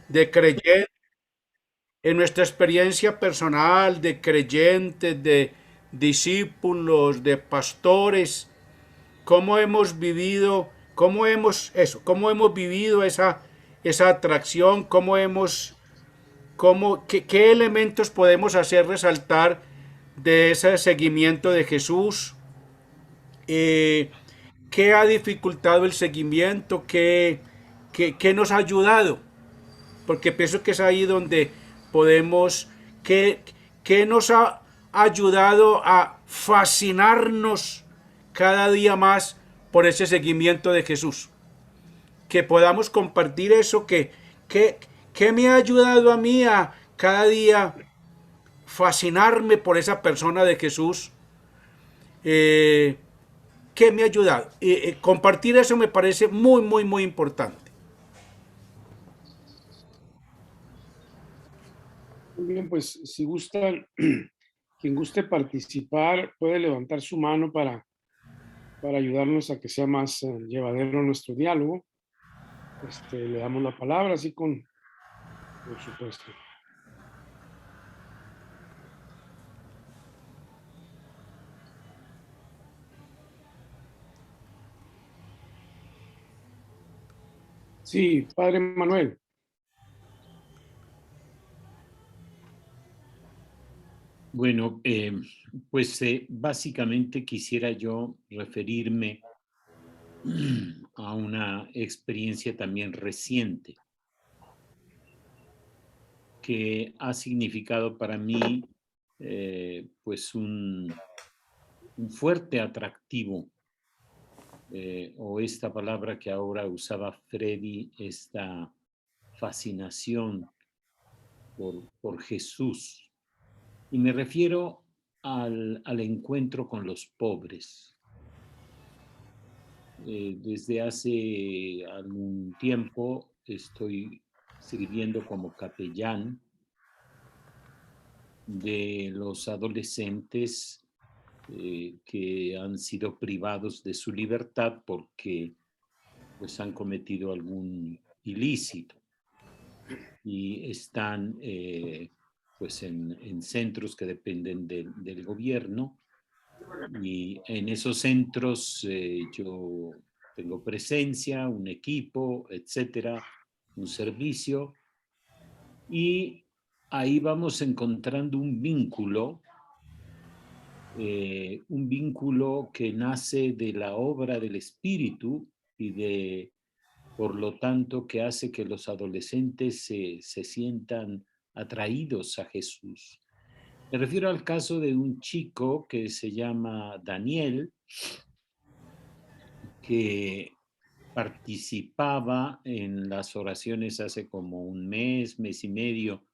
de creyentes, en nuestra experiencia personal, de creyentes, de discípulos, de pastores, cómo hemos vivido esa atracción, qué elementos podemos hacer resaltar de ese seguimiento de Jesús, eh, qué ha dificultado el seguimiento, qué nos ha ayudado, porque pienso que es ahí donde podemos, qué, qué nos ha ayudado a fascinarnos cada día más por ese seguimiento de Jesús. Que podamos compartir eso, que, que me ha ayudado a mí a cada día fascinarme por esa persona de Jesús, eh, que me ha ayudado. Compartir eso me parece muy, muy, muy importante. Muy bien, pues si gustan, quien guste participar puede levantar su mano para ayudarnos a que sea más llevadero nuestro diálogo. Le damos la palabra, así por supuesto. Sí, Padre Manuel. Bueno, pues básicamente quisiera yo referirme a una experiencia también reciente que ha significado para mí pues un fuerte atractivo, o esta palabra que ahora usaba Freddy, esta fascinación por Jesús. Y me refiero al encuentro con los pobres. Desde hace algún tiempo estoy sirviendo como capellán de los adolescentes que han sido privados de su libertad porque pues han cometido algún ilícito y están pues en centros que dependen del gobierno, y en esos centros yo tengo presencia, un equipo, etcétera, un servicio, y ahí vamos encontrando un vínculo que nace de la obra del Espíritu y por lo tanto, que hace que los adolescentes se sientan atraídos a Jesús. Me refiero al caso de un chico que se llama Daniel, que participaba en las oraciones hace como un mes y medio,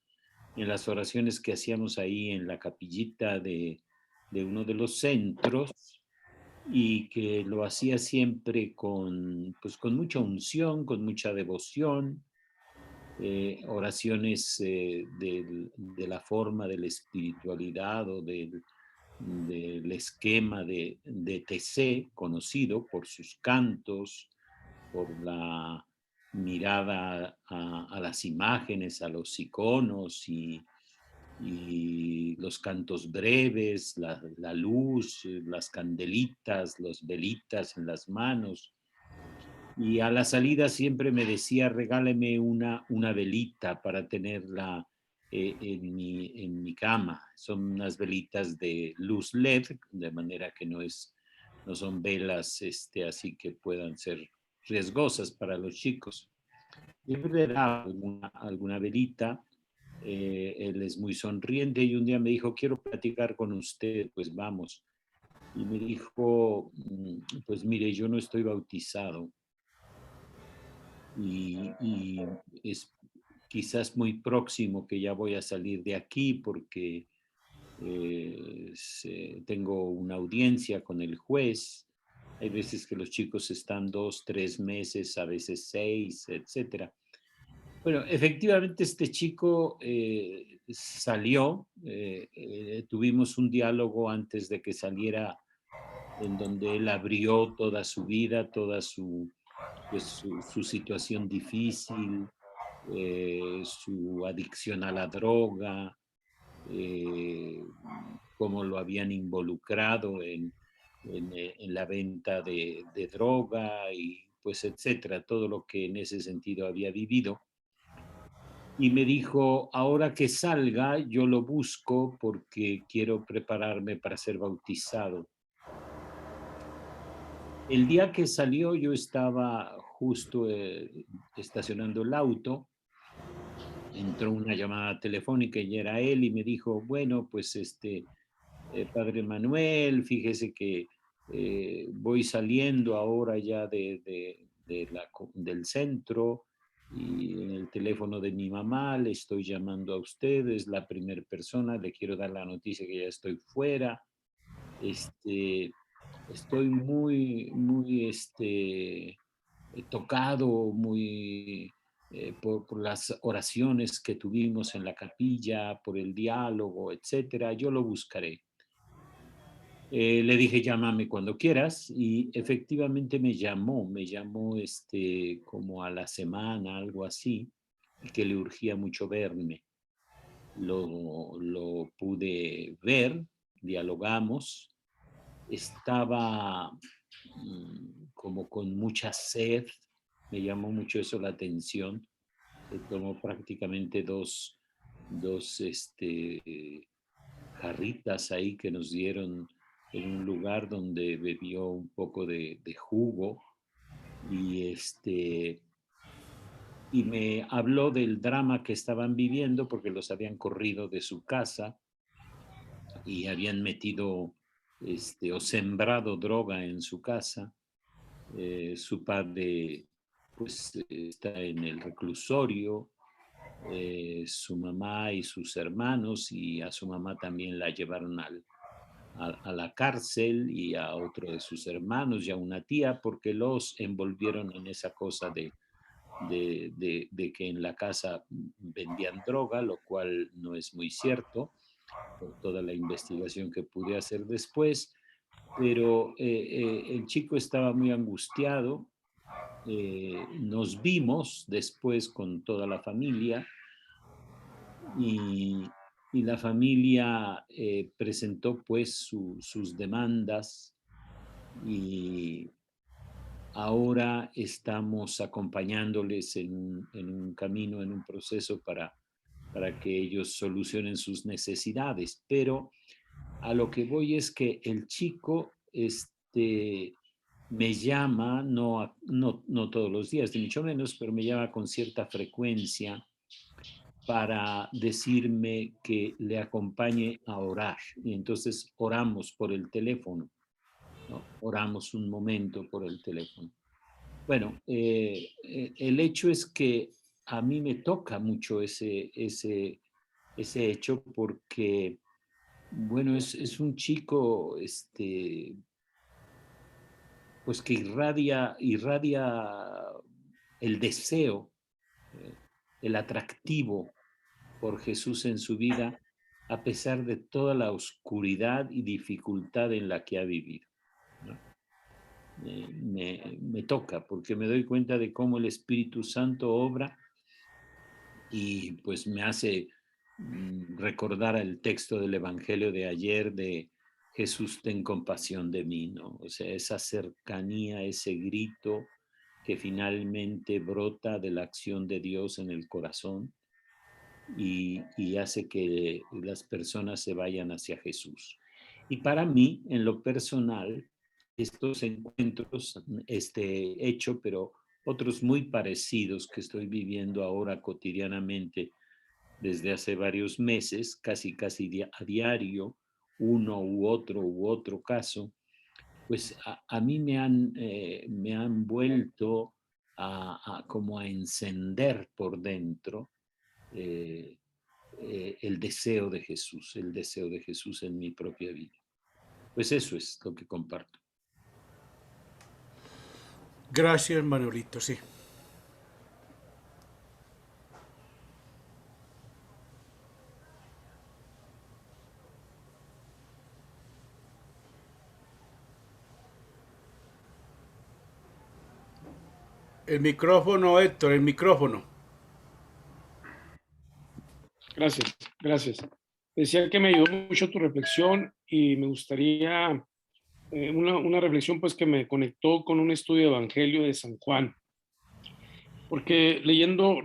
en las oraciones que hacíamos ahí en la capillita de uno de los centros, y que lo hacía siempre pues con mucha unción, con mucha devoción, oraciones de la forma de la espiritualidad o del esquema de TC, conocido por sus cantos, por la mirada a las imágenes, a los iconos y los cantos breves, la luz, las candelitas, las velitas en las manos. Y a la salida siempre me decía, regáleme una velita para tenerla en mi cama. Son unas velitas de luz LED, de manera que no son velas así que puedan ser riesgosas para los chicos. Siempre le da alguna velita. Él es muy sonriente y un día me dijo, quiero platicar con usted, pues vamos. Y me dijo, pues mire, yo no estoy bautizado y es quizás muy próximo que ya voy a salir de aquí porque tengo una audiencia con el juez. Hay veces que los chicos están 2, 3 meses, a veces 6, etcétera. Bueno, efectivamente este chico salió, tuvimos un diálogo antes de que saliera en donde él abrió toda su vida, toda su situación difícil, su adicción a la droga, cómo lo habían involucrado en la venta de droga y pues etcétera, todo lo que en ese sentido había vivido. Y me dijo, ahora que salga, yo lo busco porque quiero prepararme para ser bautizado. El día que salió yo estaba justo estacionando el auto, entró una llamada telefónica y era él y me dijo, bueno, pues Padre Manuel, fíjese que voy saliendo ahora ya del centro y en el teléfono de mi mamá le estoy llamando a ustedes, la primera persona, le quiero dar la noticia que ya estoy fuera. Estoy muy tocado, muy por las oraciones que tuvimos en la capilla, por el diálogo, etcétera. Yo lo buscaré. Le dije, llámame cuando quieras, y efectivamente me llamó como a la semana, algo así, y que le urgía mucho verme. Lo pude ver, dialogamos, estaba como con mucha sed, me llamó mucho eso la atención, se tomó prácticamente dos jarritas ahí que nos dieron en un lugar donde bebió un poco de jugo y y me habló del drama que estaban viviendo porque los habían corrido de su casa y habían metido o sembrado droga en su casa. Su padre pues está en el reclusorio, su mamá y sus hermanos, y a su mamá también la llevaron a la cárcel, y a otro de sus hermanos y a una tía porque los envolvieron en esa cosa de que en la casa vendían droga, lo cual no es muy cierto por toda la investigación que pude hacer después, pero el chico estaba muy angustiado. Nos vimos después con toda la familia y, y la familia presentó pues sus demandas y ahora estamos acompañándoles en un camino, en un proceso para que ellos solucionen sus necesidades. Pero a lo que voy es que el chico me llama, no todos los días, ni mucho menos, pero me llama con cierta frecuencia para decirme que le acompañe a orar. Y entonces oramos por el teléfono, ¿no? Oramos un momento por el teléfono. Bueno, el hecho es que a mí me toca mucho ese hecho porque, bueno, es un chico, pues que irradia el deseo, el atractivo por Jesús en su vida, a pesar de toda la oscuridad y dificultad en la que ha vivido, ¿no? Me toca porque me doy cuenta de cómo el Espíritu Santo obra y pues me hace recordar el texto del Evangelio de ayer de Jesús, ten compasión de mí, ¿no? O sea, esa cercanía, ese grito que finalmente brota de la acción de Dios en el corazón y hace que las personas se vayan hacia Jesús. Y para mí, en lo personal, estos encuentros, este hecho, pero otros muy parecidos que estoy viviendo ahora cotidianamente desde hace varios meses, casi a diario, uno u otro caso, pues a mí me han vuelto como a encender por dentro eh, el deseo de Jesús en mi propia vida. Pues eso es lo que comparto. Gracias, Manolito, sí. El micrófono, Héctor, el micrófono. Gracias, gracias. Decía que me ayudó mucho tu reflexión y me gustaría una reflexión pues que me conectó con un estudio de Evangelio de San Juan, porque releyendo,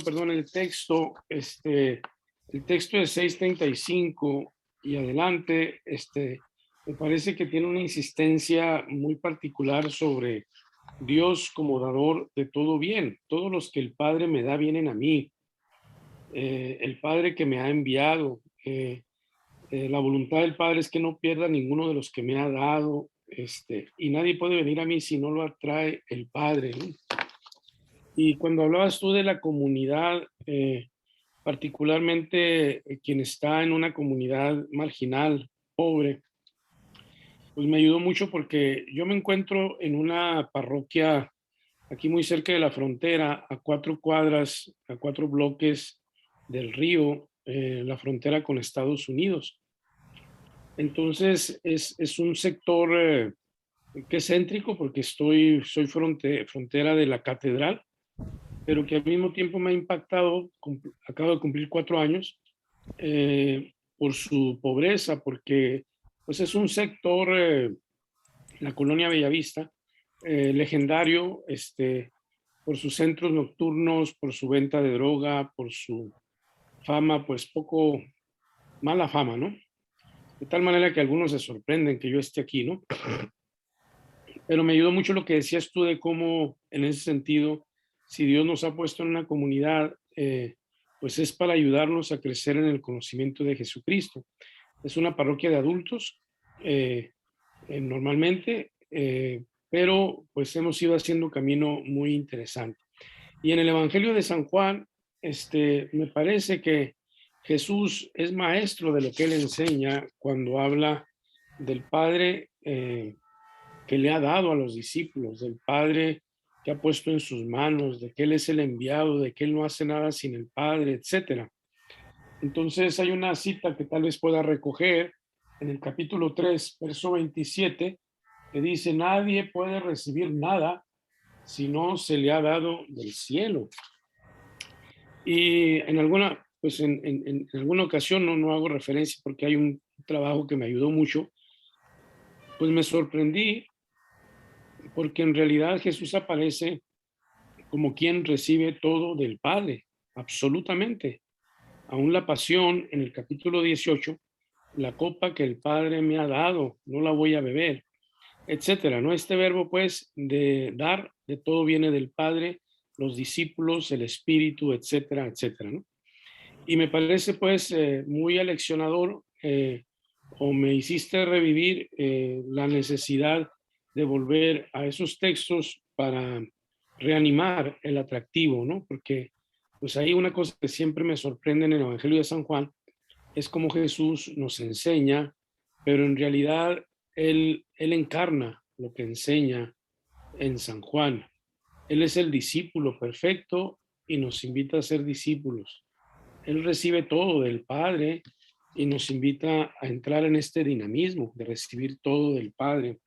perdón, el texto de 6:35 y adelante, me parece que tiene una insistencia muy particular sobre Dios como dador de todo bien. Todos los que el Padre me da vienen a mí. El Padre que me ha enviado. La voluntad del Padre es que no pierda ninguno de los que me ha dado, y nadie puede venir a mí si no lo atrae el Padre, ¿no? Y cuando hablabas tú de la comunidad, particularmente quien está en una comunidad marginal, pobre, pues me ayudó mucho porque yo me encuentro en una parroquia aquí muy cerca de la frontera, a 4 cuadras, a 4 bloques del río, la frontera con Estados Unidos. Entonces es un sector que es céntrico porque soy frontera de la catedral, pero que al mismo tiempo me ha impactado. Acabo de cumplir 4 años por su pobreza, porque pues es un sector, la colonia Bellavista, legendario, por sus centros nocturnos, por su venta de droga, por su fama, pues poco mala fama, ¿no? De tal manera que algunos se sorprenden que yo esté aquí, ¿no? Pero me ayudó mucho lo que decías tú de cómo, en ese sentido, si Dios nos ha puesto en una comunidad, pues es para ayudarnos a crecer en el conocimiento de Jesucristo. Es una parroquia de adultos, normalmente, pero pues hemos ido haciendo camino muy interesante. Y en el Evangelio de San Juan, me parece que Jesús es maestro de lo que él enseña cuando habla del Padre, que le ha dado a los discípulos, del Padre que ha puesto en sus manos, de que Él es el enviado, de que Él no hace nada sin el Padre, etcétera. Entonces hay una cita que tal vez pueda recoger en el capítulo 3, verso 27, que dice: nadie puede recibir nada si no se le ha dado del cielo. Y en alguna, pues en alguna ocasión no hago referencia porque hay un trabajo que me ayudó mucho, pues me sorprendí porque en realidad Jesús aparece como quien recibe todo del Padre, absolutamente. Aún la pasión en el capítulo 18, la copa que el Padre me ha dado, no la voy a beber, etcétera, ¿no? Este verbo, pues, de dar, de todo viene del Padre, los discípulos, el Espíritu, etcétera, etcétera, ¿no? Y me parece, pues, muy aleccionador, o me hiciste revivir la necesidad de volver a esos textos para reanimar el atractivo, ¿no? Porque, pues, hay una cosa que siempre me sorprende en el Evangelio de San Juan, es como Jesús nos enseña, pero en realidad él encarna lo que enseña en San Juan. Él es el discípulo perfecto y nos invita a ser discípulos. Él recibe todo del Padre y nos invita a entrar en este dinamismo de recibir todo del Padre.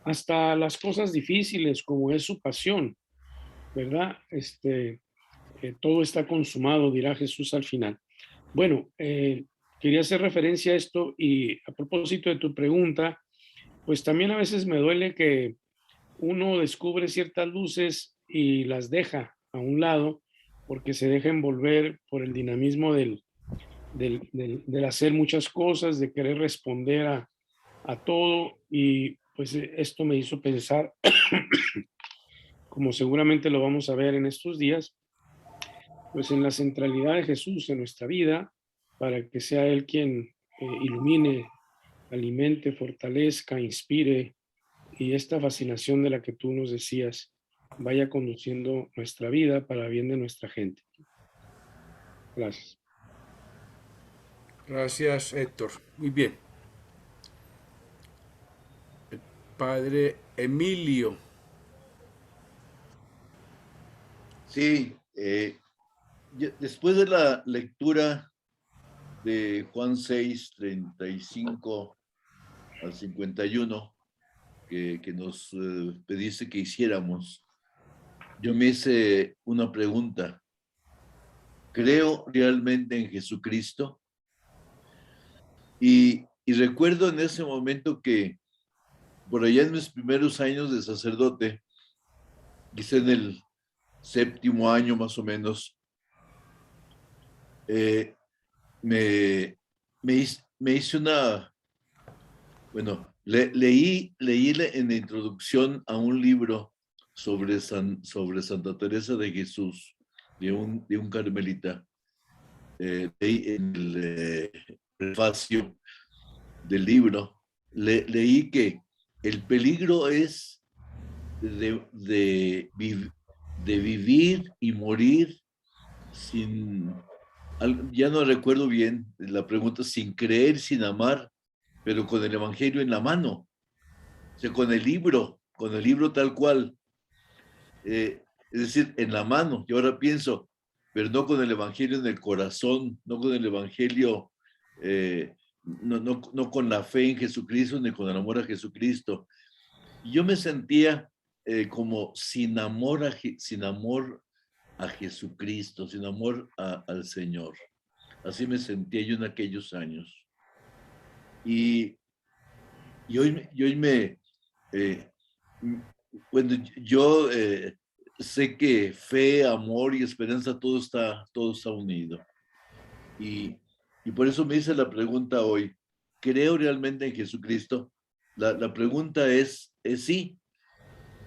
Hasta las cosas difíciles como es su pasión, ¿verdad? Todo está consumado, dirá Jesús al final. Bueno, quería hacer referencia a esto y a propósito de tu pregunta, pues también a veces me duele que uno descubre ciertas luces y las deja a un lado porque se deja envolver por el dinamismo del hacer muchas cosas, de querer responder a todo, y pues esto me hizo pensar, como seguramente lo vamos a ver en estos días, pues en la centralidad de Jesús en nuestra vida, para que sea Él quien ilumine, alimente, fortalezca, inspire, y esta fascinación de la que tú nos decías vaya conduciendo nuestra vida para bien de nuestra gente. Gracias. Gracias, Héctor. Muy bien. Padre Emilio. Sí, después de la lectura de Juan 6:35 al 51, que nos pediste que hiciéramos, yo me hice una pregunta. creo realmente en Jesucristo. Y recuerdo en ese momento que por allá en mis primeros años de sacerdote, quizá en el 7º año más o menos, me hice bueno, leí en la introducción a un libro sobre Santa Teresa de Jesús, de un carmelita. Leí en el prefacio del libro, leí que el peligro es de vivir y morir sin, ya no recuerdo bien la pregunta, sin creer, sin amar, pero con el evangelio en la mano, o sea, con el libro tal cual, es decir, en la mano. Yo ahora pienso, pero no con el evangelio en el corazón, no con el evangelio, no con la fe en Jesucristo, ni con el amor a Jesucristo. Y yo me sentía como sin amor a Jesucristo, sin amor al Señor. Así me sentía yo en aquellos años. Y hoy bueno, yo sé que fe, amor y esperanza, todo está unido. Y por eso me hice la pregunta hoy, ¿creo realmente en Jesucristo? La pregunta es sí.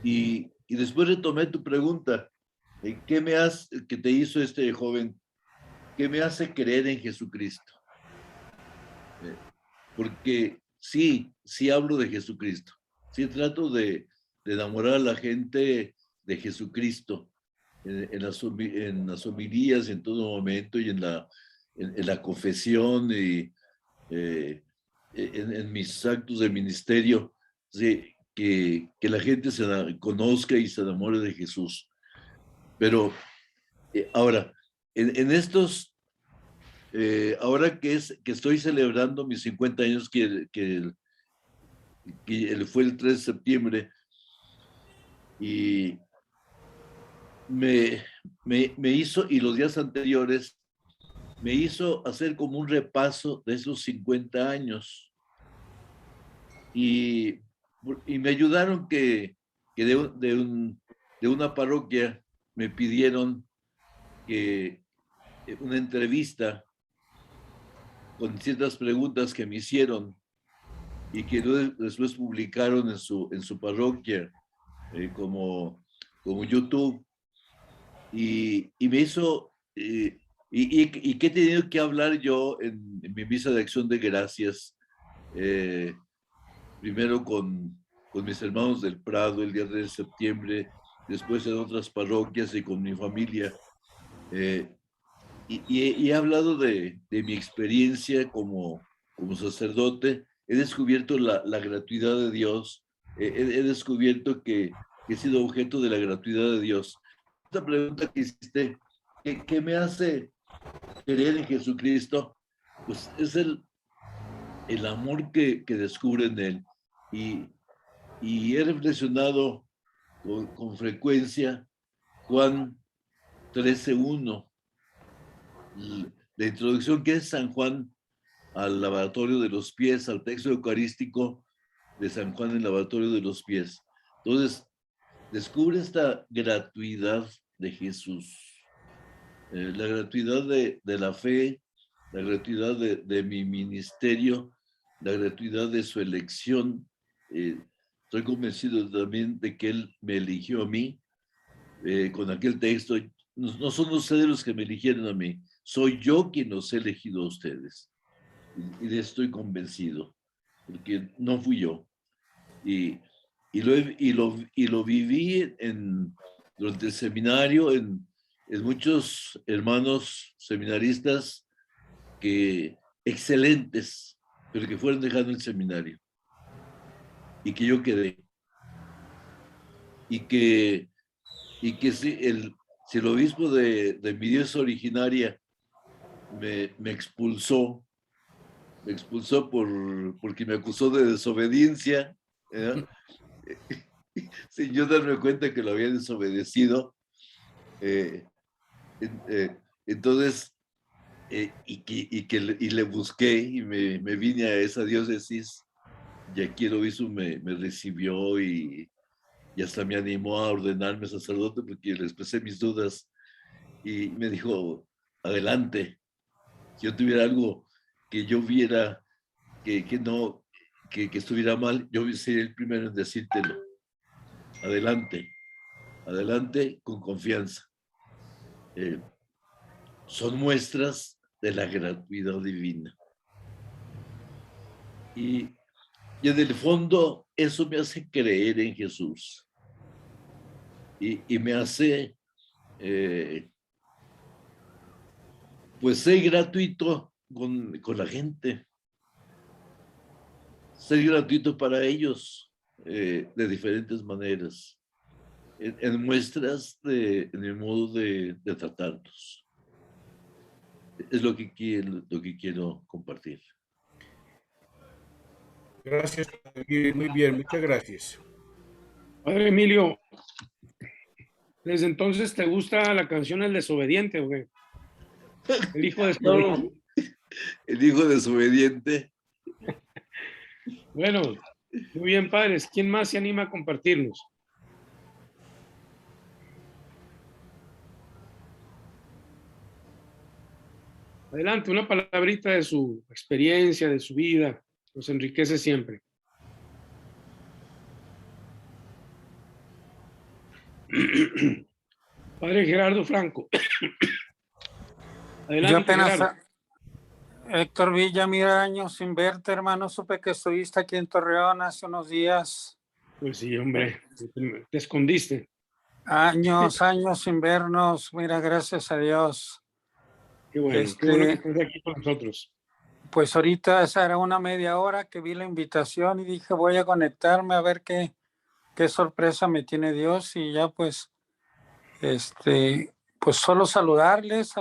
Y después retomé tu pregunta, que te hizo este joven? ¿Qué me hace creer en Jesucristo? Porque sí hablo de Jesucristo. Sí trato de enamorar a la gente de Jesucristo en las homilías en todo momento y en la confesión y en mis actos de ministerio, sí, que la gente se conozca y se enamore de Jesús. Pero ahora, en estos, ahora que estoy celebrando mis 50 años, que fue el 3 de septiembre, y me hizo, y los días anteriores, me hizo hacer como un repaso de esos 50 años. Y me ayudaron que de una parroquia me pidieron que una entrevista con ciertas preguntas que me hicieron y que después publicaron en su parroquia como YouTube. Y me hizo, y que he tenido que hablar yo en mi misa de acción de gracias, primero con mis hermanos del Prado el día de septiembre, después en otras parroquias y con mi familia. Y he hablado de mi experiencia como sacerdote. He descubierto la gratuidad de Dios. He descubierto que he sido objeto de la gratuidad de Dios. Esta pregunta que hiciste, ¿qué me hace creer en Jesucristo? Pues es el amor que descubre en Él. Y he reflexionado con frecuencia Juan 13:1, la introducción que es San Juan al lavatorio de los pies, al texto eucarístico de San Juan en el lavatorio de los pies. Entonces, descubre esta gratuidad de Jesús, la gratuidad de la fe, la gratuidad de mi ministerio, la gratuidad de su elección. Estoy convencido también de que Él me eligió a mí con aquel texto. No son ustedes los que me eligieron a mí, soy yo quien los he elegido a ustedes. Y de esto estoy convencido, porque no fui yo. Y lo viví durante el seminario, en muchos hermanos seminaristas excelentes, pero que fueron dejando el seminario. Y que yo quedé. Y que si el obispo de mi diócesis originaria me expulsó porque me acusó de desobediencia, sin yo darme cuenta que lo había desobedecido. Entonces, y le busqué y me vine a esa diócesis, y aquí el obispo me recibió y hasta me animó a ordenarme sacerdote porque le expresé mis dudas y me dijo, adelante, si yo tuviera algo que yo viera que estuviera mal, yo sería el primero en decírtelo. Adelante, adelante con confianza. Son muestras de la gratuidad divina. Y en el fondo eso me hace creer en Jesús y me hace pues ser gratuito con la gente, ser gratuito para ellos de diferentes maneras, en muestras en el modo de tratarlos. Es lo que quiero compartir. Gracias, muy bien, muchas gracias. Padre Emilio, ¿desde entonces te gusta la canción El Desobediente, o qué? El hijo desobediente. No, el hijo desobediente. Bueno, muy bien, padres. ¿Quién más se anima a compartirnos? Adelante, una palabrita de su experiencia, de su vida. Nos enriquece siempre. Padre Gerardo Franco. Adelante, Yo apenas, Gerardo. Héctor Villa, mira, años sin verte, hermano. Supe que estuviste aquí en Torreón hace unos días. Pues sí, hombre, te escondiste. Años sin vernos. Mira, gracias a Dios. Qué bueno que estés aquí con nosotros. Pues ahorita esa era una media hora que vi la invitación y dije, voy a conectarme a ver qué sorpresa me tiene Dios. Y ya pues solo saludarles,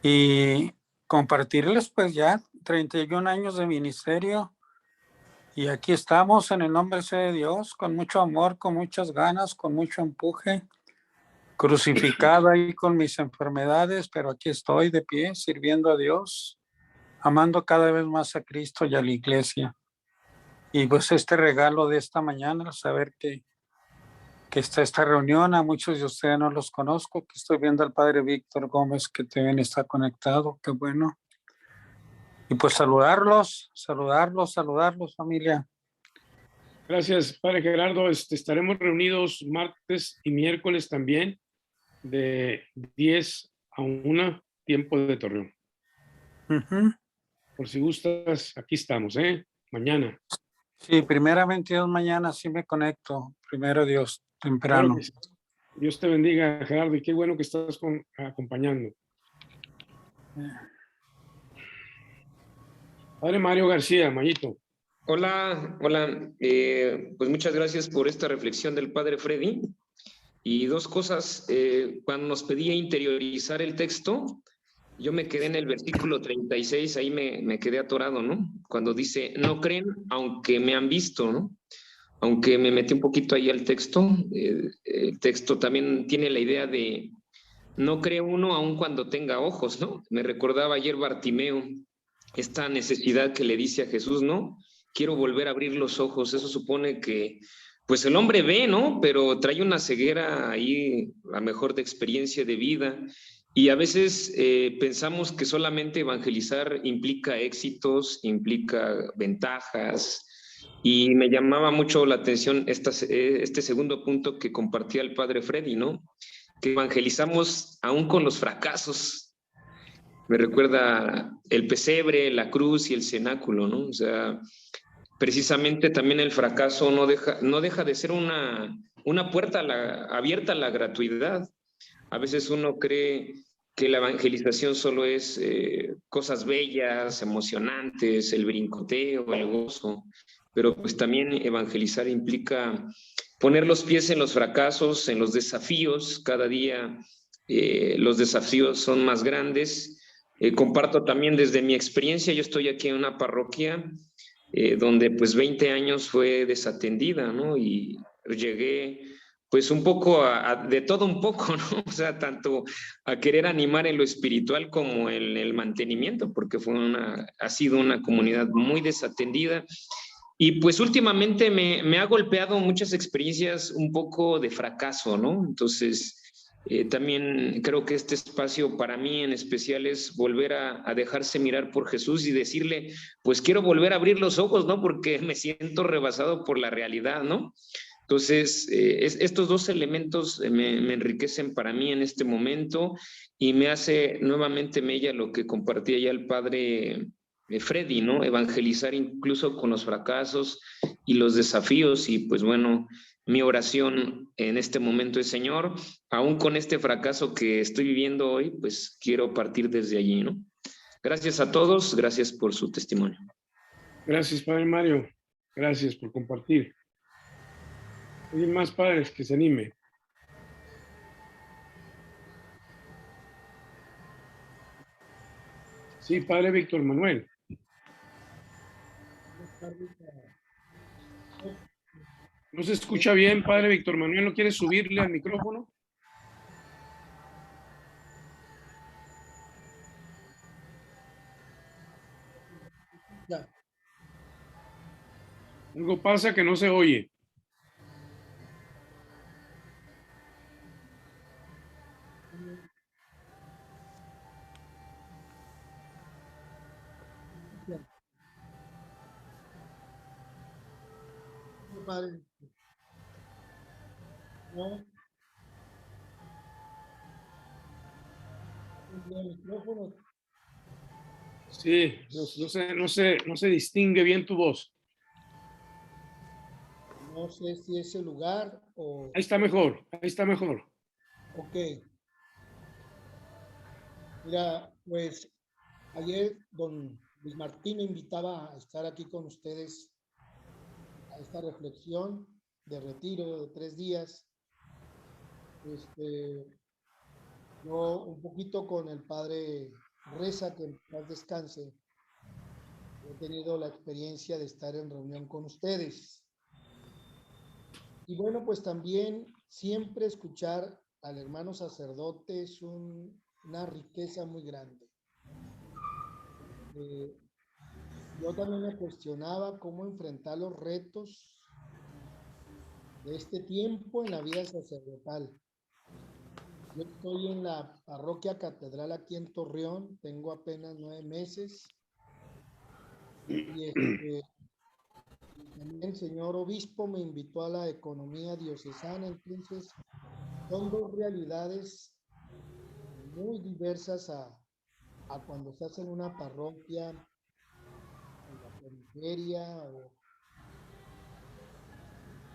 y compartirles pues ya 31 años de ministerio, y aquí estamos en el nombre de Dios, con mucho amor, con muchas ganas, con mucho empuje, crucificado ahí con mis enfermedades, pero aquí estoy de pie, sirviendo a Dios, amando cada vez más a Cristo y a la iglesia. Y pues este regalo de esta mañana, saber que está esta reunión, a muchos de ustedes no los conozco, que estoy viendo al padre Víctor Gómez, que también está conectado, qué bueno. Y pues saludarlos, familia. Gracias, padre Gerardo. Estaremos reunidos martes y miércoles también, de 10 a 1, tiempo de Torreón. Por si gustas, aquí estamos, mañana. Sí, primeramente Dios, mañana sí me conecto, primero Dios, temprano. Claro, Dios te bendiga, Gerardo, y qué bueno que estás acompañando. Padre Mario García, Mayito. Hola. Pues muchas gracias por esta reflexión del padre Freddy. Y dos cosas, cuando nos pedía interiorizar el texto, yo me quedé en el versículo 36, ahí me quedé atorado, ¿no? Cuando dice, no creen aunque me han visto, ¿no? Aunque me metí un poquito ahí al texto, el texto también tiene la idea de no cree uno aun cuando tenga ojos, ¿no? Me recordaba ayer Bartimeo, esta necesidad que le dice a Jesús, ¿no? Quiero volver a abrir los ojos. Eso supone que, pues el hombre ve, ¿no? Pero trae una ceguera ahí, a mejor de experiencia de vida. Y a veces pensamos que solamente evangelizar implica éxitos, implica ventajas. Y me llamaba mucho la atención este segundo punto que compartía el padre Freddy, ¿no? Que evangelizamos aún con los fracasos. Me recuerda el pesebre, la cruz y el cenáculo, ¿no? O sea, precisamente también el fracaso no deja de ser una puerta abierta a la gratuidad. A veces uno cree que la evangelización solo es cosas bellas, emocionantes, el brincoteo, el gozo, pero pues también evangelizar implica poner los pies en los fracasos, en los desafíos. Cada día los desafíos son más grandes. Comparto también desde mi experiencia, yo estoy aquí en una parroquia donde pues 20 años fue desatendida, ¿no? Y llegué pues un poco de todo un poco, ¿no? O sea, tanto a querer animar en lo espiritual como en el mantenimiento, porque ha sido una comunidad muy desatendida. Y pues últimamente me ha golpeado muchas experiencias un poco de fracaso, ¿no? Entonces, también creo que este espacio para mí en especial es volver a dejarse mirar por Jesús y decirle, pues quiero volver a abrir los ojos, ¿no? Porque me siento rebasado por la realidad, ¿no? Entonces, estos dos elementos me enriquecen para mí en este momento y me hace nuevamente mella lo que compartía ya el padre Freddy, ¿no? Evangelizar incluso con los fracasos y los desafíos. Y pues bueno, mi oración en este momento es, Señor, aún con este fracaso que estoy viviendo hoy, pues quiero partir desde allí, ¿no? Gracias a todos, gracias por su testimonio. Gracias, Padre Mario. Gracias por compartir. ¿Alguien más, padres, que se anime? Sí, Padre Víctor Manuel. No se escucha bien, Padre Víctor Manuel. ¿No quiere subirle al micrófono? Ya. Algo pasa que no se oye. Padre. No. El micrófono. Sí, no se distingue bien tu voz. No sé si ese lugar o... Ahí está mejor, ahí está mejor. Ok. Mira, pues ayer don Luis Martín me invitaba a estar aquí con ustedes a esta reflexión de retiro de 3 días. Yo un poquito con el padre Reza, que en paz descanse, he tenido la experiencia de estar en reunión con ustedes. Y bueno, pues también siempre escuchar al hermano sacerdote es una riqueza muy grande. Yo también me cuestionaba cómo enfrentar los retos de este tiempo en la vida sacerdotal. Yo estoy en la parroquia catedral aquí en Torreón, tengo apenas 9 meses. Y también el señor obispo me invitó a la economía diocesana, entonces son dos realidades muy diversas a cuando estás en una parroquia en la periferia o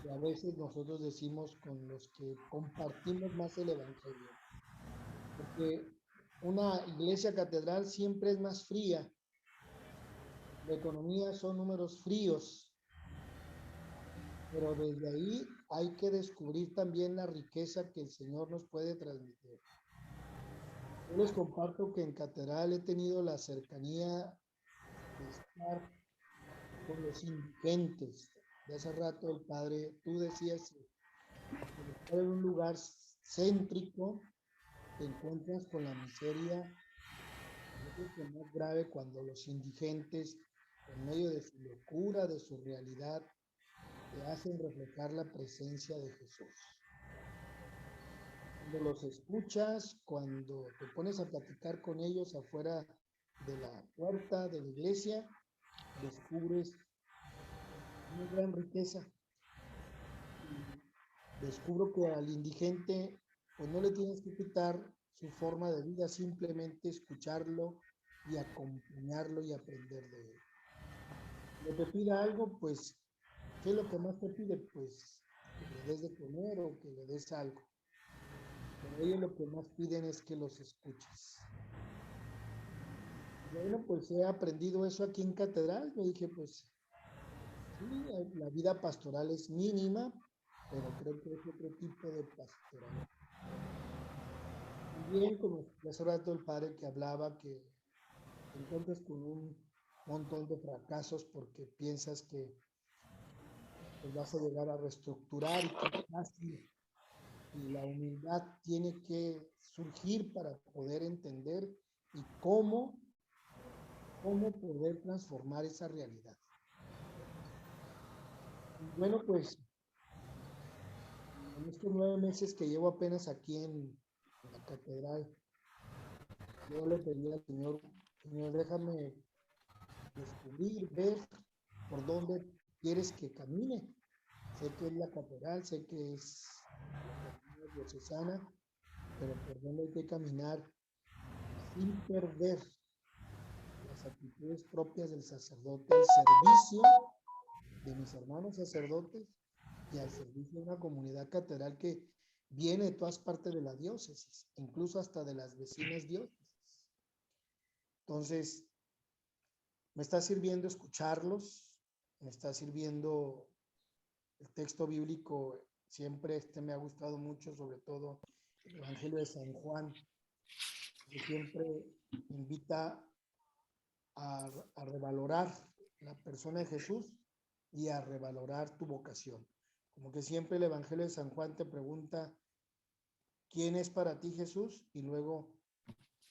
que a veces nosotros decimos con los que compartimos más el evangelio. Porque una iglesia catedral siempre es más fría. La economía son números fríos. Pero desde ahí hay que descubrir también la riqueza que el Señor nos puede transmitir. Yo les comparto que en Catedral he tenido la cercanía de estar con los indigentes. De hace rato el padre, tú decías que estar en un lugar céntrico te encuentras con la miseria. Yo creo que es más grave cuando los indigentes, en medio de su locura, de su realidad, te hacen reflejar la presencia de Jesús. Cuando los escuchas, cuando te pones a platicar con ellos afuera de la puerta de la iglesia, descubres una gran riqueza. Y descubro que al indigente, pues no le tienes que quitar su forma de vida, simplemente escucharlo y acompañarlo y aprender de él. Le te pida algo, pues, ¿qué es lo que más te pide? Pues que le des de comer o que le des algo. Pero ellos lo que más piden es que los escuches. Bueno, pues he aprendido eso aquí en Catedral. Yo dije, pues, sí, la vida pastoral es mínima, pero creo que es otro tipo de pastoral. También, como hace rato el padre que hablaba, que te encuentras con un montón de fracasos porque piensas que pues vas a llegar a reestructurar y que casi y la humildad tiene que surgir para poder entender y cómo poder transformar esa realidad. Y bueno, pues en estos 9 meses que llevo apenas aquí en la catedral, yo le pedí al Señor, Señor, déjame descubrir, ver por dónde quieres que camine. Sé que es la catedral, sé que es la catedral diocesana, pero por dónde hay que caminar sin perder las actitudes propias del sacerdote, el servicio de mis hermanos sacerdotes y al servicio de una comunidad catedral que viene de todas partes de la diócesis, incluso hasta de las vecinas diócesis. Entonces, me está sirviendo escucharlos, me está sirviendo el texto bíblico, siempre me ha gustado mucho, sobre todo el Evangelio de San Juan, que siempre invita a revalorar la persona de Jesús y a revalorar tu vocación. Como que siempre el Evangelio de San Juan te pregunta, ¿quién es para ti Jesús? Y luego,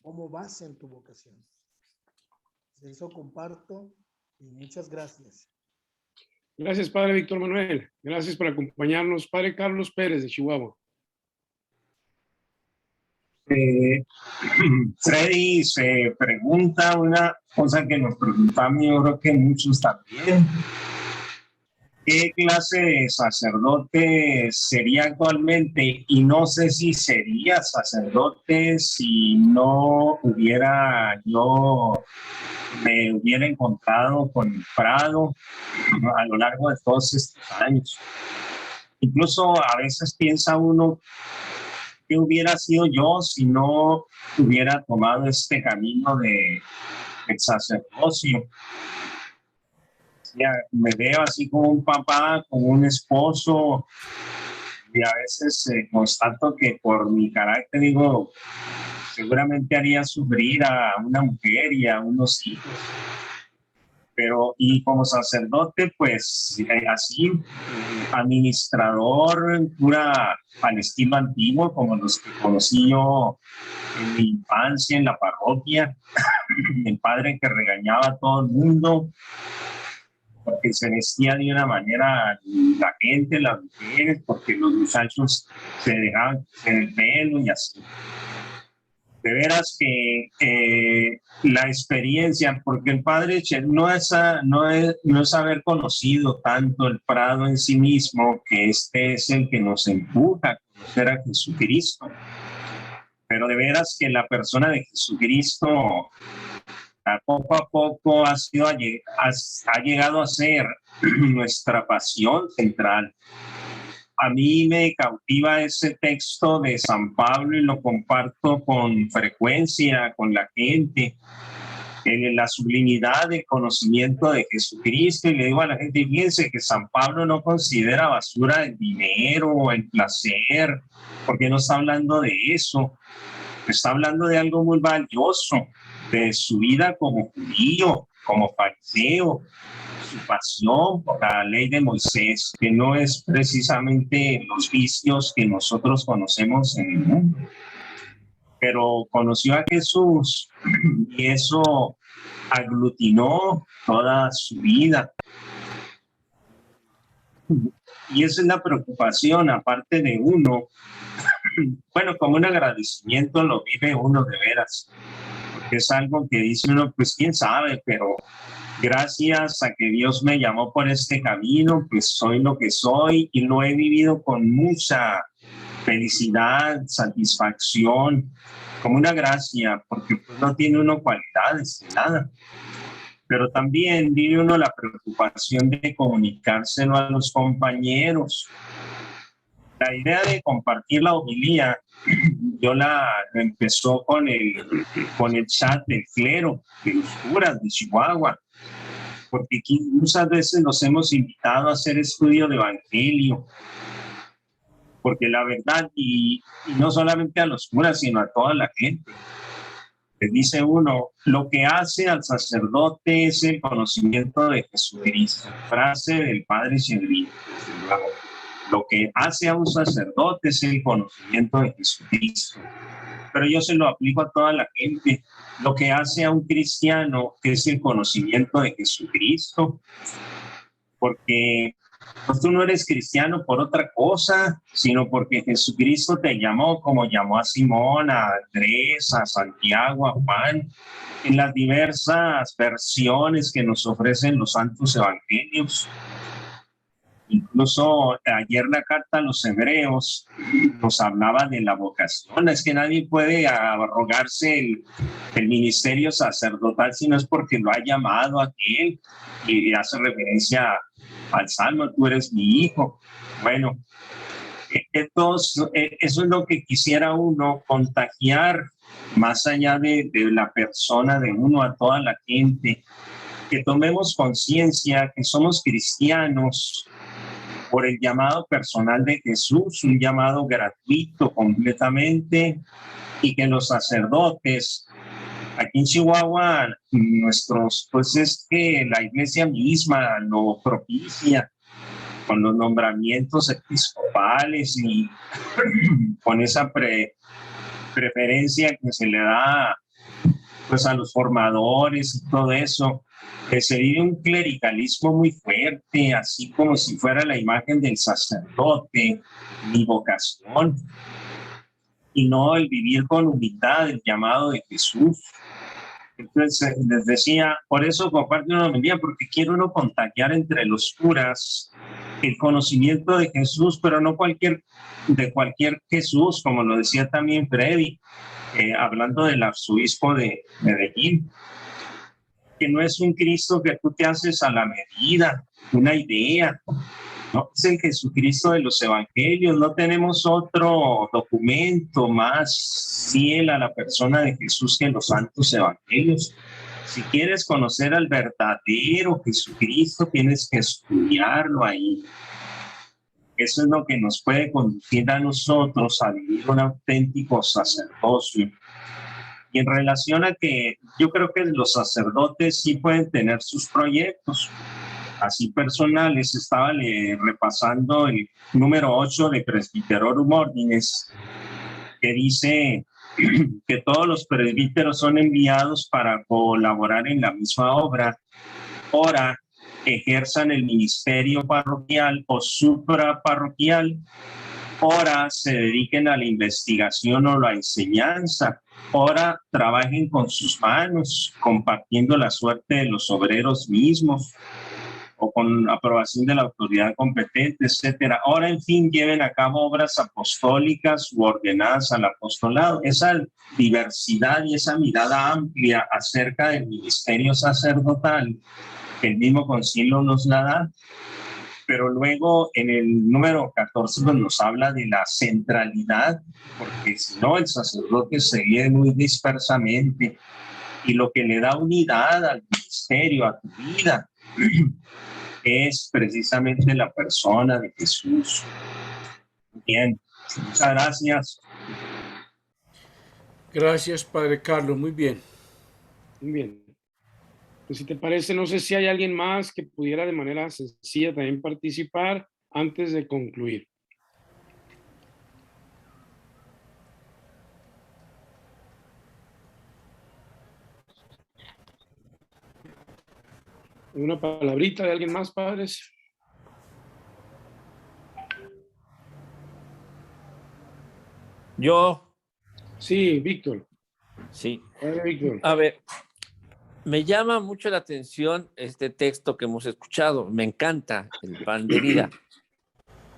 ¿cómo vas en tu vocación? Eso comparto y muchas gracias. Gracias, Padre Víctor Manuel. Gracias por acompañarnos. Padre Carlos Pérez de Chihuahua. Freddy se pregunta una cosa que nos pregunta a mí, yo creo que muchos también. ¿Qué clase de sacerdote sería actualmente? Y no sé si sería sacerdote si no hubiera me hubiera encontrado con el Prado a lo largo de todos estos años. Incluso a veces piensa uno qué hubiera sido yo si no hubiera tomado este camino del sacerdocio. Ya me veo así como un papá, como un esposo, y a veces constato que por mi carácter digo, seguramente haría sufrir a una mujer y a unos hijos. Pero, y como sacerdote, pues así, administrador, cura al estilo antiguo, como los que conocí yo en mi infancia en la parroquia, el padre que regañaba a todo el mundo, porque se vestía de una manera la gente, las mujeres, porque los muchachos se dejaban el pelo y así. De veras que la experiencia, porque el padre no es haber conocido tanto el Prado en sí mismo, que este es el que nos empuja a conocer a Jesucristo, pero de veras que la persona de Jesucristo poco a poco ha llegado a ser nuestra pasión central. A mí me cautiva ese texto de San Pablo y lo comparto con frecuencia con la gente, en la sublimidad del conocimiento de Jesucristo, y le digo a la gente, fíjense que San Pablo no considera basura el dinero o el placer, porque no está hablando de eso, está hablando de algo muy valioso, de su vida como judío, como fariseo, su pasión por la ley de Moisés, que no es precisamente los vicios que nosotros conocemos en el mundo. Pero conoció a Jesús y eso aglutinó toda su vida. Y esa es la preocupación, aparte de uno. Bueno, como un agradecimiento lo vive uno de veras, porque es algo que dice uno, pues quién sabe, pero gracias a que Dios me llamó por este camino, pues soy lo que soy y lo he vivido con mucha felicidad, satisfacción, como una gracia, porque pues no tiene uno cualidades, nada. Pero también vive uno la preocupación de comunicárselo a los compañeros. La idea de compartir la homilía, yo la empezó con el chat del clero, de los curas de Chihuahua, porque aquí muchas veces nos hemos invitado a hacer estudio de evangelio, porque la verdad, y no solamente a los curas, sino a toda la gente, les dice uno, lo que hace al sacerdote es el conocimiento de Jesucristo, frase del padre Chedrín. Lo que hace a un sacerdote es el conocimiento de Jesucristo. Pero yo se lo aplico a toda la gente. Lo que hace a un cristiano es el conocimiento de Jesucristo. Porque pues tú no eres cristiano por otra cosa, sino porque Jesucristo te llamó como llamó a Simón, a Andrés, a Santiago, a Juan, en las diversas versiones que nos ofrecen los santos evangelios. Incluso ayer la carta a los hebreos nos hablaba de la vocación. Es que nadie puede arrogarse el ministerio sacerdotal si no es porque lo ha llamado a aquel, y hace referencia al Salmo, tú eres mi hijo. Bueno, entonces, eso es lo que quisiera uno, contagiar más allá de la persona de uno a toda la gente, que tomemos conciencia que somos cristianos por el llamado personal de Jesús, un llamado gratuito completamente, y que los sacerdotes, aquí en Chihuahua, pues es que la iglesia misma lo propicia con los nombramientos episcopales y con esa preferencia que se le da pues a los formadores y todo eso. Se vive un clericalismo muy fuerte, así como si fuera la imagen del sacerdote, mi vocación, y no el vivir con humildad, el llamado de Jesús. Entonces, les decía, por eso comparto una homilía, porque quiero uno contagiar entre los curas el conocimiento de Jesús, pero no de cualquier Jesús, como lo decía también Freddy, hablando del arzobispo de Medellín, que no es un Cristo que tú te haces a la medida, una idea, no es el Jesucristo de los evangelios. No tenemos otro documento más fiel a la persona de Jesús que los santos evangelios. Si quieres conocer al verdadero Jesucristo, tienes que estudiarlo ahí. Eso es lo que nos puede conducir a nosotros a vivir un auténtico sacerdocio. Y en relación a que yo creo que los sacerdotes sí pueden tener sus proyectos, así personales. Estaba repasando el número 8 de Presbyterorum Ordinis, que dice que todos los presbíteros son enviados para colaborar en la misma obra. Ora, ejerzan el ministerio parroquial o supraparroquial. Ora, se dediquen a la investigación o la enseñanza. Ora, trabajen con sus manos, compartiendo la suerte de los obreros mismos o con aprobación de la autoridad competente, etcétera. Ahora, en fin, lleven a cabo obras apostólicas u ordenadas al apostolado. Esa diversidad y esa mirada amplia acerca del ministerio sacerdotal, el mismo concilio nos la da. Pero luego en el número 14 pues, nos habla de la centralidad, porque si no el sacerdote se vive muy dispersamente, y lo que le da unidad al ministerio, a tu vida, es precisamente la persona de Jesús. Bien, muchas gracias. Gracias, Padre Carlos, muy bien. Muy bien. Pues si te parece, no sé si hay alguien más que pudiera de manera sencilla también participar antes de concluir. ¿Una palabrita de alguien más, padres? Yo. Sí, Víctor. Sí. Víctor. A ver, me llama mucho la atención este texto que hemos escuchado. Me encanta el pan de vida.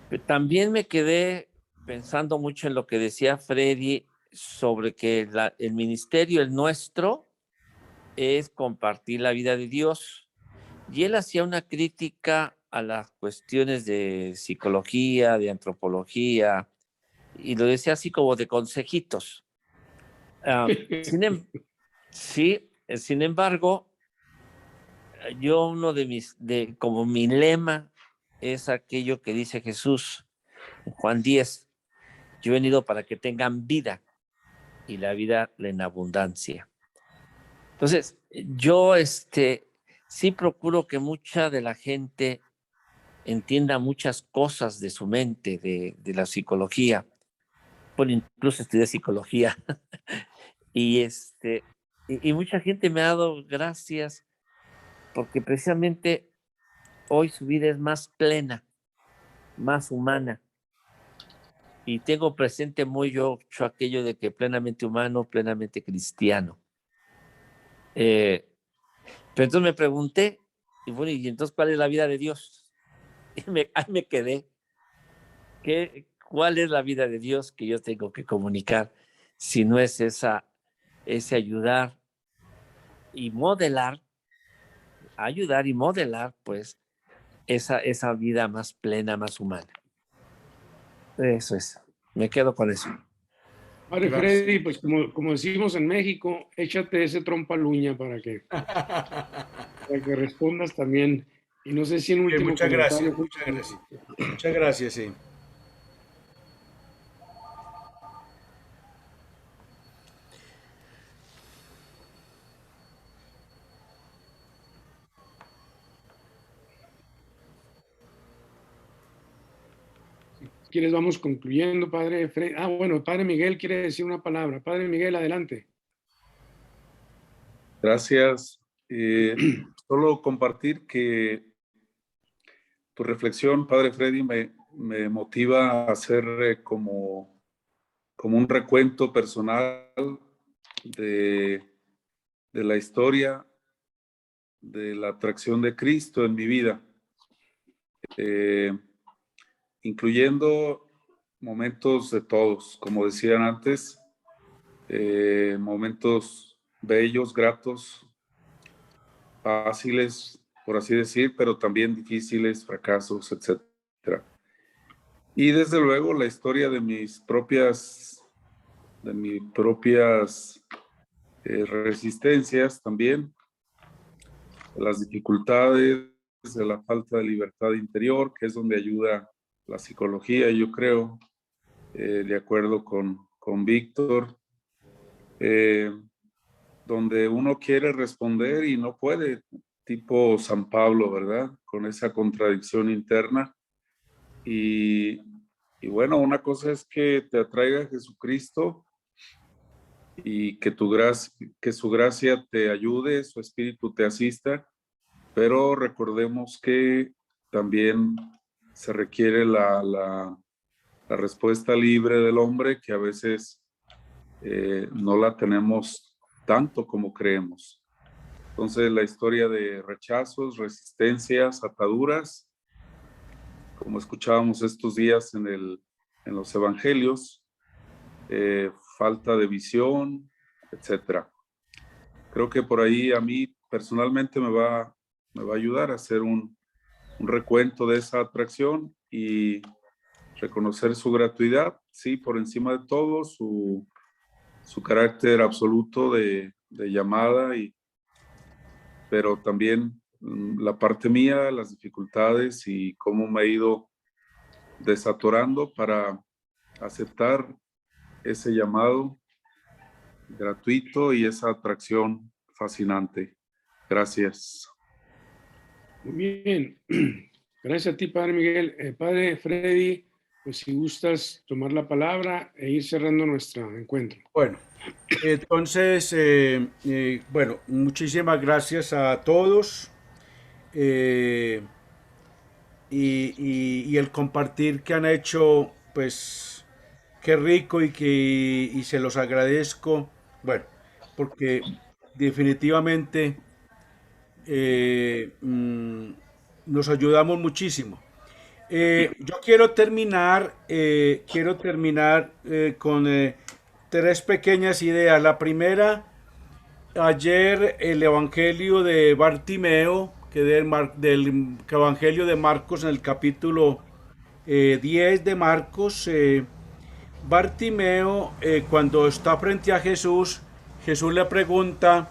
Pero también me quedé pensando mucho en lo que decía Freddy sobre que el ministerio, el nuestro, es compartir la vida de Dios. Y él hacía una crítica a las cuestiones de psicología, de antropología, y lo decía así como de consejitos. Sin embargo, yo uno como mi lema es aquello que dice Jesús en Juan 10, yo he venido para que tengan vida y la vida en abundancia. Entonces, yo sí procuro que mucha de la gente entienda muchas cosas de su mente, de la psicología. Bueno, incluso estudié psicología. y, y mucha gente me ha dado gracias porque precisamente hoy su vida es más plena, más humana. Y tengo presente mucho aquello de que plenamente humano, plenamente cristiano. Pero entonces me pregunté, y bueno, ¿y entonces cuál es la vida de Dios? Y ahí me quedé. ¿Cuál es la vida de Dios que yo tengo que comunicar? Si no es ese ayudar y modelar, ayudar y modelar, pues, esa vida más plena, más humana. Eso es. Me quedo con eso. Padre Gracias. Freddy, pues como decimos en México, échate ese trompa al uña para que respondas también. Y no sé si en último Muchas comentario. gracias, muchas gracias. Muchas gracias, sí. Si quieres, vamos concluyendo, Padre Freddy. Bueno, Padre Miguel quiere decir una palabra. Padre Miguel, adelante. Gracias. Solo compartir que tu reflexión, Padre Freddy, me motiva a hacer como un recuento personal de la historia de la atracción de Cristo en mi vida, incluyendo momentos de todos, como decían antes, momentos bellos, gratos, fáciles, por así decir, pero también difíciles, fracasos, etcétera. Y desde luego la historia de mis propias resistencias también, de las dificultades, de la falta de libertad interior, que es donde ayuda la psicología, yo creo, de acuerdo con Víctor, donde uno quiere responder y no puede, tipo San Pablo, ¿verdad? Con esa contradicción interna. Y bueno, una cosa es que te atraiga a Jesucristo y que su gracia te ayude, su espíritu te asista, pero recordemos que también se requiere la respuesta libre del hombre, que a veces no la tenemos tanto como creemos. Entonces, la historia de rechazos, resistencias, ataduras, como escuchábamos estos días en los evangelios, falta de visión, etcétera. Creo que por ahí a mí personalmente me va a ayudar a hacer un recuento de esa atracción y reconocer su gratuidad, sí, por encima de todo, su carácter absoluto de llamada, pero también la parte mía, las dificultades y cómo me he ido desatorando para aceptar ese llamado gratuito y esa atracción fascinante. Gracias. Muy bien. Gracias a ti, Padre Miguel. Padre Freddy, pues si gustas tomar la palabra e ir cerrando nuestro encuentro. Bueno, entonces, bueno, muchísimas gracias a todos y el compartir que han hecho, pues, qué rico y se los agradezco, bueno, porque definitivamente nos ayudamos muchísimo. Yo quiero terminar con tres pequeñas ideas. La primera, ayer el Evangelio de Bartimeo, que del Evangelio de Marcos, en el capítulo 10 de Marcos, Bartimeo, cuando está frente a Jesús, Jesús le pregunta,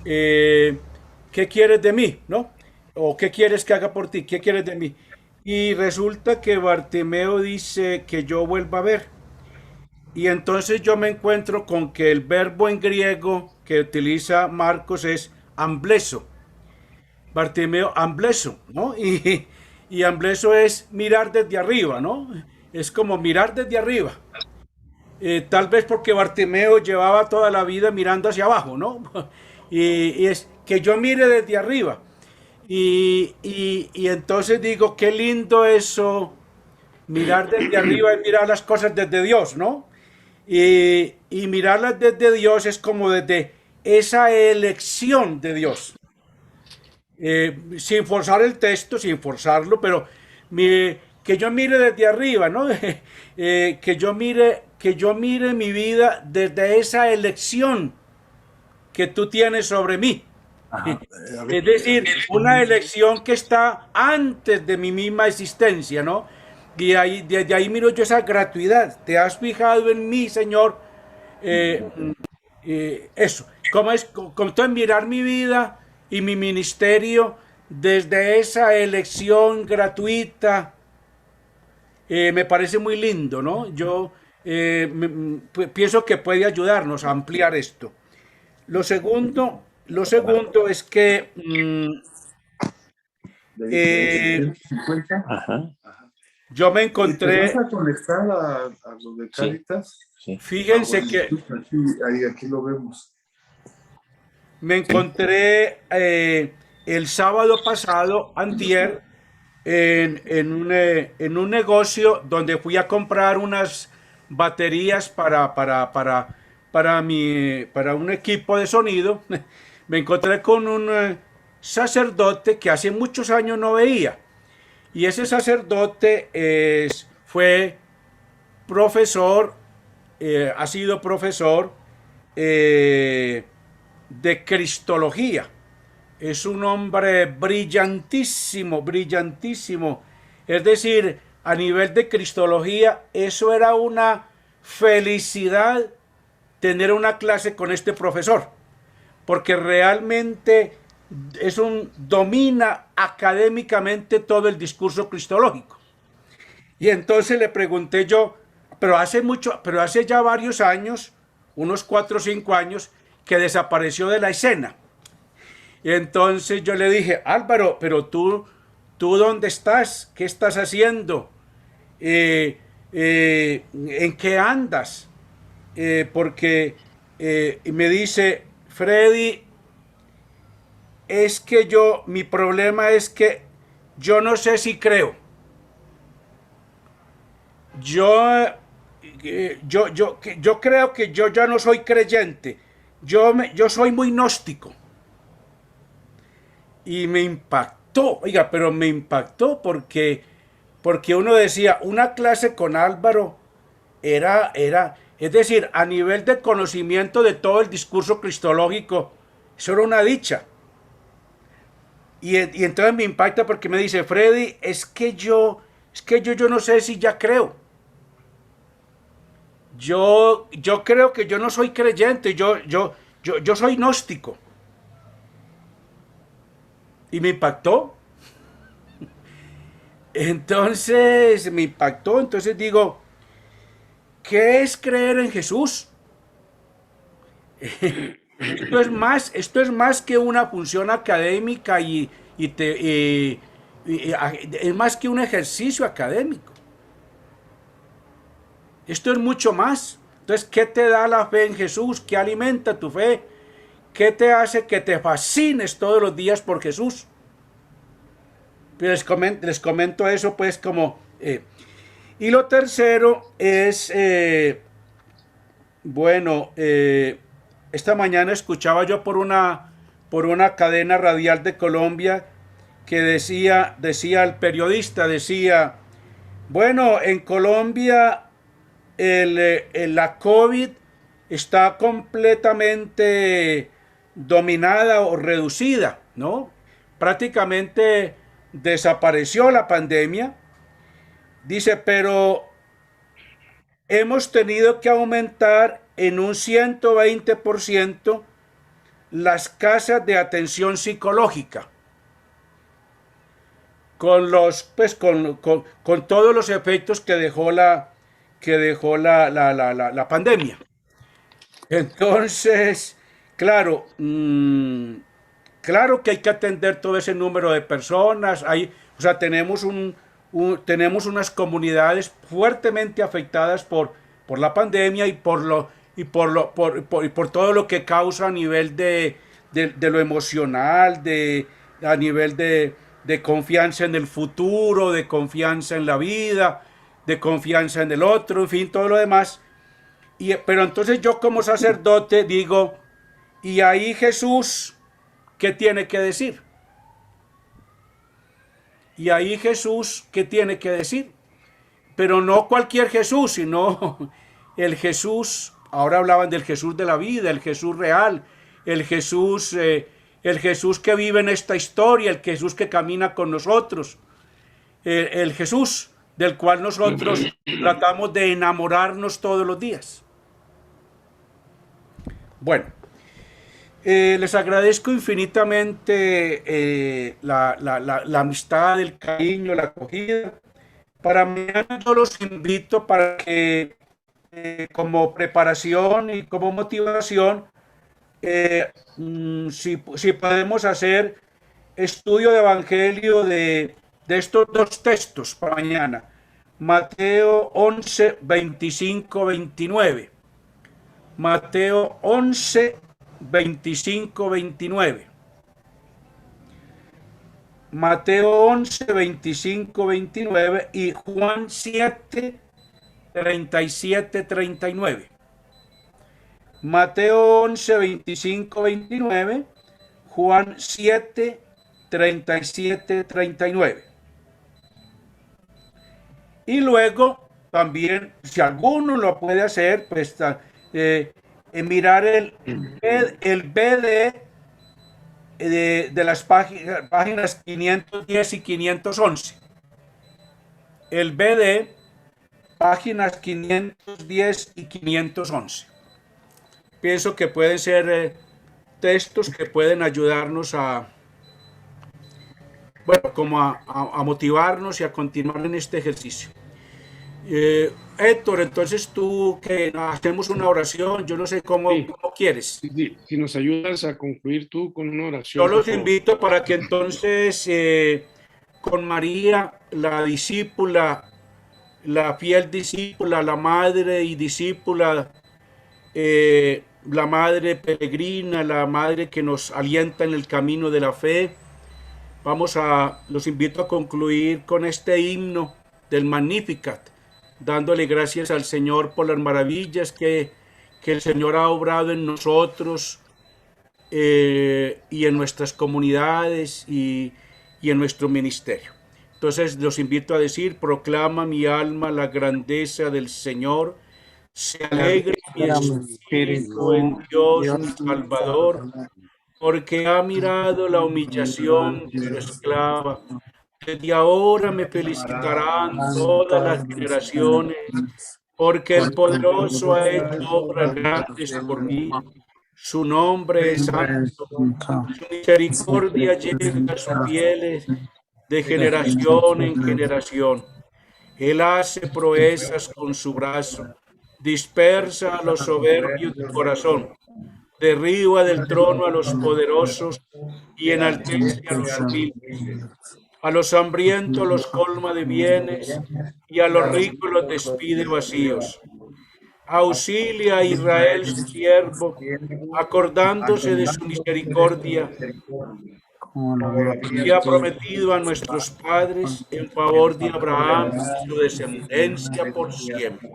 ¿qué quieres de mí? ¿No? ¿O qué quieres que haga por ti? ¿Qué quieres de mí? Y resulta que Bartimeo dice que yo vuelva a ver. Y entonces yo me encuentro con que el verbo en griego que utiliza Marcos es ambleso. Bartimeo ambleso, ¿no? y ambleso es mirar desde arriba, ¿no? Es como mirar desde arriba. Tal vez porque Bartimeo llevaba toda la vida mirando hacia abajo, ¿no? Y es que yo mire desde arriba. Y entonces digo, qué lindo eso, mirar desde arriba y mirar las cosas desde Dios, ¿no? Y mirarlas desde Dios es como desde esa elección de Dios. Sin forzar el texto, sin forzarlo, pero que yo mire desde arriba, ¿no? Que yo mire mi vida desde esa elección que tú tienes sobre mí. Ajá. Es decir, una elección que está antes de mi misma existencia, ¿no? Y ahí, desde ahí miro yo esa gratuidad. ¿Te has fijado en mí, Señor? Eso. ¿Cómo es? Como en mirar mi vida y mi ministerio desde esa elección gratuita. Me parece muy lindo, ¿no? Yo pienso que puede ayudarnos a ampliar esto. Lo segundo es que Ajá. yo me ¿Te encontré, vas a conectar a lo de Sí. Cáritas? Sí. fíjense Bueno, que aquí lo vemos. me encontré el sábado pasado, antier, en un negocio donde fui a comprar unas baterías para un equipo de sonido. Me encontré con un sacerdote que hace muchos años no veía. Y ese sacerdote fue profesor, ha sido profesor de Cristología. Es un hombre brillantísimo, brillantísimo. Es decir, a nivel de Cristología, eso era una felicidad tener una clase con este profesor, porque realmente domina académicamente todo el discurso cristológico. Y entonces le pregunté yo, pero hace ya varios años, unos 4 o 5 años, que desapareció de la escena. Y entonces yo le dije, Álvaro, pero tú ¿dónde estás? ¿Qué estás haciendo? ¿En qué andas? Porque me dice, Freddy, es que mi problema es que yo no sé si creo. Yo creo que yo ya no soy creyente. Yo soy muy gnóstico. Y me impactó, oiga, pero me impactó porque uno decía, una clase con Álvaro es decir, a nivel de conocimiento de todo el discurso cristológico, eso era una dicha. Y entonces me impacta porque me dice, Freddy, es que yo no sé si ya creo. Yo creo que yo no soy creyente, yo soy gnóstico. Y me impactó. Entonces me impactó. Entonces digo, ¿qué es creer en Jesús? Esto es más que una función académica es más que un ejercicio académico. Esto es mucho más. Entonces, ¿qué te da la fe en Jesús? ¿Qué alimenta tu fe? ¿Qué te hace que te fascines todos los días por Jesús? Les comento eso pues como... y lo tercero es, esta mañana escuchaba yo por una cadena radial de Colombia que decía el periodista, bueno, en Colombia la COVID está completamente dominada o reducida, ¿no? Prácticamente desapareció la pandemia. Dice, pero hemos tenido que aumentar en un 120% las casas de atención psicológica. Con todos los efectos que dejó la pandemia. Entonces, claro, claro que hay que atender todo ese número de personas, hay O sea, tenemos tenemos unas comunidades fuertemente afectadas por la pandemia y por todo lo que causa a nivel de lo emocional, a nivel de confianza en el futuro, de confianza en la vida, de confianza en el otro, en fin, todo lo demás. Pero entonces yo como sacerdote digo, y ahí Jesús, ¿qué tiene que decir? Y ahí Jesús, ¿qué tiene que decir? Pero no cualquier Jesús, sino el Jesús, ahora hablaban del Jesús de la vida, el Jesús real, el Jesús que vive en esta historia, el Jesús que camina con nosotros, el Jesús del cual nosotros tratamos de enamorarnos todos los días. Bueno, les agradezco infinitamente la amistad, el cariño, la acogida. Para mañana yo los invito para que como preparación y como motivación, si podemos hacer estudio de evangelio de estos dos textos para mañana. Mateo 11, 25, 29. Mateo 11, 25, 29. Mateo 11, 25, 29 y Juan 7, 37, 39. Mateo 11, 25, 29, Juan 7, 37, 39. Y luego también, si alguno lo puede hacer, pues mirar el BD de las páginas 510 y 511. El BD, páginas 510 y 511. Pienso que pueden ser textos que pueden ayudarnos como a motivarnos y a continuar en este ejercicio. Héctor, entonces tú que hacemos una oración, yo no sé cómo quieres. Sí, si nos ayudas a concluir tú con una oración. Yo los invito para que entonces con María, la discípula, la fiel discípula, la madre y discípula, la madre peregrina, la madre que nos alienta en el camino de la fe, los invito a concluir con este himno del Magnificat, dándole gracias al Señor por las maravillas que el Señor ha obrado en nosotros y en nuestras comunidades y en nuestro ministerio. Entonces los invito a decir: proclama mi alma la grandeza del Señor, se alegra mi espíritu en Dios mi Salvador, porque ha mirado la humillación de su esclava. Desde ahora me felicitarán todas las generaciones, porque el poderoso ha hecho obras grandes por mí. Su nombre es santo, su misericordia llega a sus fieles de generación en generación. Él hace proezas con su brazo, dispersa a los soberbios de corazón, derriba del trono a los poderosos y enaltece a los humildes. A los hambrientos los colma de bienes y a los ricos los despide vacíos. Auxilia a Israel su siervo, acordándose de su misericordia, que ha prometido a nuestros padres en favor de Abraham y su descendencia por siempre.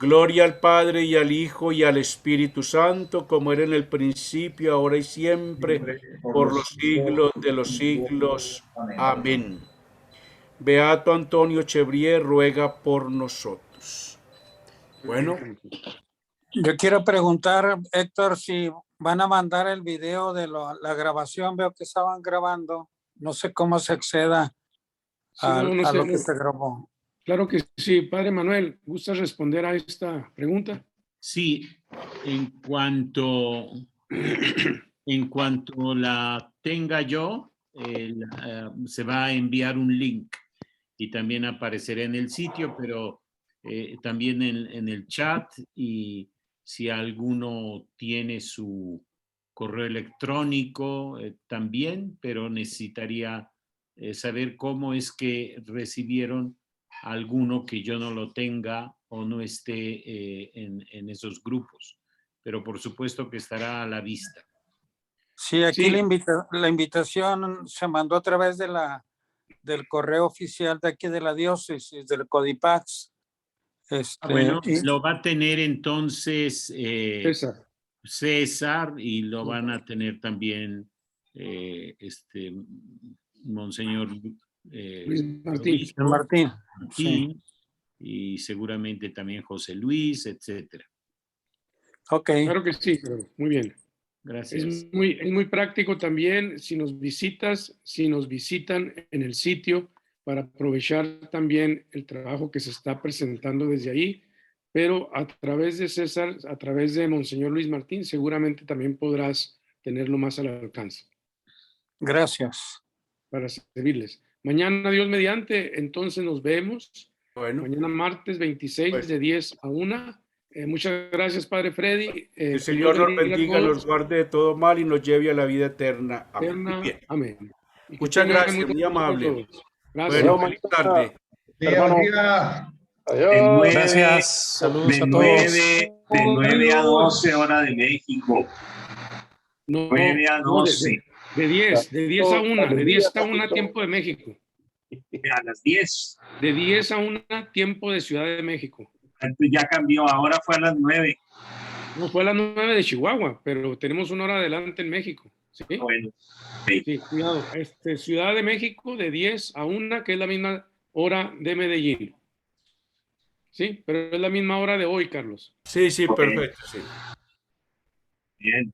Gloria al Padre y al Hijo y al Espíritu Santo, como era en el principio, ahora y siempre, por los siglos de los siglos. Amén. Beato Antonio Chevrier ruega por nosotros. Bueno. Yo quiero preguntar, Héctor, si van a mandar el video de la grabación. Veo que estaban grabando. No sé cómo se acceda a lo que se grabó. Claro que sí. Padre Manuel, ¿gustas responder a esta pregunta? Sí, en cuanto la tenga yo, se va a enviar un link y también aparecerá en el sitio, pero también en el chat, y si alguno tiene su correo electrónico también, pero necesitaría saber cómo es que recibieron a alguno que yo no lo tenga o no esté en esos grupos. Pero por supuesto que estará a la vista. Sí, aquí Sí. la invitación se mandó a través del correo oficial de aquí de la diócesis, del Codipax. Bueno, Y- lo va a tener entonces César. César y lo van a tener también Monseñor Luis Martín. Luis Martín. Martín, y seguramente también José Luis, etcétera. Ok. Claro que sí, claro. Muy bien. Gracias. Es muy práctico también si nos visitan en el sitio para aprovechar también el trabajo que se está presentando desde ahí, pero a través de César, a través de Monseñor Luis Martín, seguramente también podrás tenerlo más al alcance Gracias. para servirles. Mañana, Dios mediante, entonces nos vemos. Bueno, Mañana martes 26 pues, de 10 a 1. Muchas gracias, Padre Freddy. el Que Señor Dios nos bendiga a bendiga, todos. nos guarde de todo mal y nos lleve a la vida eterna. Amén. Muy Eterna. bien. Amén. Y que Muchas tengan gracias, muy amable. todos. Gracias. Bueno, feliz tarde. Buen día. De 9, Gracias. Saludos de a todos. 9 a 12 hora de México. No, 9 a no, 12. de 10 a 1, de 10 a 1 tiempo de México. A las 10. De 10 a 1 tiempo de Ciudad de México. Entonces ya cambió, ahora fue a las 9. No fue a las 9 de Chihuahua, pero tenemos una hora adelante en México. ¿Sí? Bueno, Sí, cuidado. Ciudad de México de 10 a 1, que es la misma hora de Medellín. Sí, pero es la misma hora de hoy, Carlos. Sí, sí, perfecto. Sí. bien.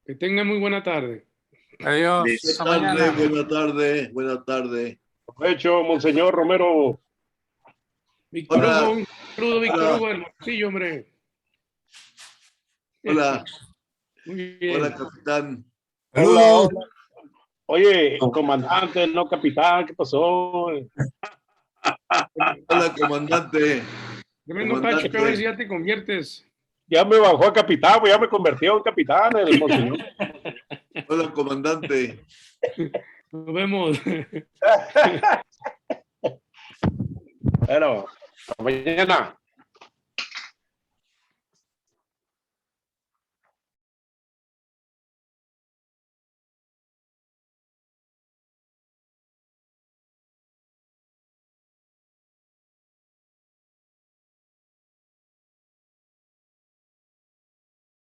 Que tengan muy buena tarde. Adiós. Hasta mañana. Buena tarde, buena tarde. Hecho, Monseñor Romero. Víctor Hola. Hugo, un saludo, Víctor Hola. Hugo, hermosillo, hombre. Hola, Muy bien. hola, capitán. Hola, hola. Oye, comandante, no capitán, ¿qué pasó? Hola, comandante. Tremendo Comandante. tacho, que a ver si ya te conviertes. Ya me bajó a capitán, pues ya me convirtió en capitán el Monseñor. Hola, comandante. Nos vemos. Bueno, hasta mañana.